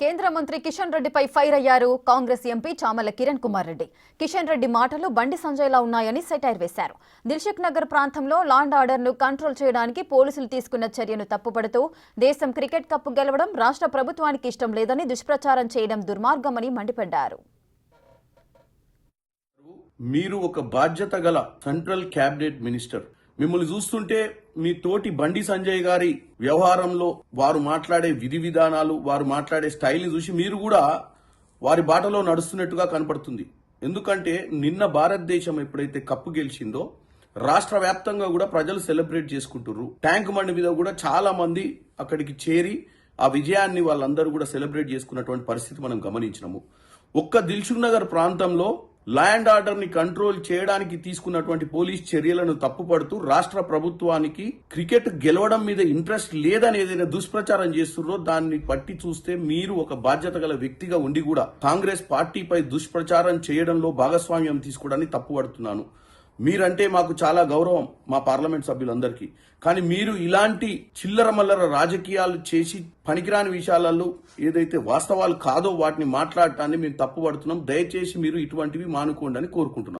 కేంద్ర మంత్రి కిషన్ రెడ్డిపై ఫైర్ అయ్యారు కాంగ్రెస్ ఎంపీ చామల కిరణ్ కుమార్ రెడ్డి. కిషన్ రెడ్డి మాటలు బండి సంజయ్లా ఉన్నాయని సెటైర్ వేశారు. దిల్సుఖ్ నగర్ ప్రాంతంలో లా అండ్ ఆర్డర్ను కంట్రోల్ చేయడానికి పోలీసులు తీసుకున్న చర్యను తప్పుపడుతూ దేశం క్రికెట్ కప్ గెలవడం రాష్ట్ర ప్రభుత్వానికి ఇష్టం లేదని దుష్ప్రచారం చేయడం దుర్మార్గమని మండిపడ్డారు. మీరు ఒక బాధ్యత గల సెంట్రల్ క్యాబినెట్ మినిస్టర్. మిమ్మల్ని చూస్తుంటే మీ తోటి బండి సంజయ్ గారి వ్యవహారంలో వారు మాట్లాడే విధి విధానాలు, వారు మాట్లాడే స్టైల్ని చూసి మీరు కూడా వారి బాటలో నడుస్తున్నట్టుగా కనపడుతుంది. ఎందుకంటే నిన్న భారతదేశం ఎప్పుడైతే కప్పు గెలిచిందో రాష్ట్ర వ్యాప్తంగా కూడా ప్రజలు సెలబ్రేట్ చేసుకుంటున్నారు. ట్యాంక్ బండి మీద కూడా చాలా మంది అక్కడికి చేరి ఆ విజయాన్ని వాళ్ళందరూ కూడా సెలబ్రేట్ చేసుకున్నటువంటి పరిస్థితి మనం గమనించినాము. ఒక్క దిల్సుఖ్ నగర్ ప్రాంతంలో లా అండ్ ఆర్డర్ ని కంట్రోల్ చేయడానికి తీసుకున్నటువంటి పోలీస్ చర్యలను తప్పుపడుతూ రాష్ట్ర ప్రభుత్వానికి క్రికెట్ గెలవడం మీద ఇంట్రెస్ట్ లేదని ఏదైనా దుష్ప్రచారం చేస్తున్నారో దాన్ని పట్టి చూస్తే మీరు ఒక బాధ్యత గల వ్యక్తిగా ఉండి కూడా కాంగ్రెస్ పార్టీపై దుష్ప్రచారం చేయడంలో భాగస్వామ్యం తీసుకోవడాన్ని తప్పుపడుతున్నాను. మీరంటే మాకు చాలా గౌరవం, మా పార్లమెంట్ సభ్యులందరికీ. కానీ మీరు ఇలాంటి చిల్లర మల్లర రాజకీయాలు చేసి పనికిరాని విషయాలలో ఏదైతే వాస్తవాలు కాదో వాటిని మాట్లాడటాన్ని మేము తప్పుపడుతున్నాం. దయచేసి మీరు ఇటువంటివి మానుకోండి అని కోరుకుంటున్నాం.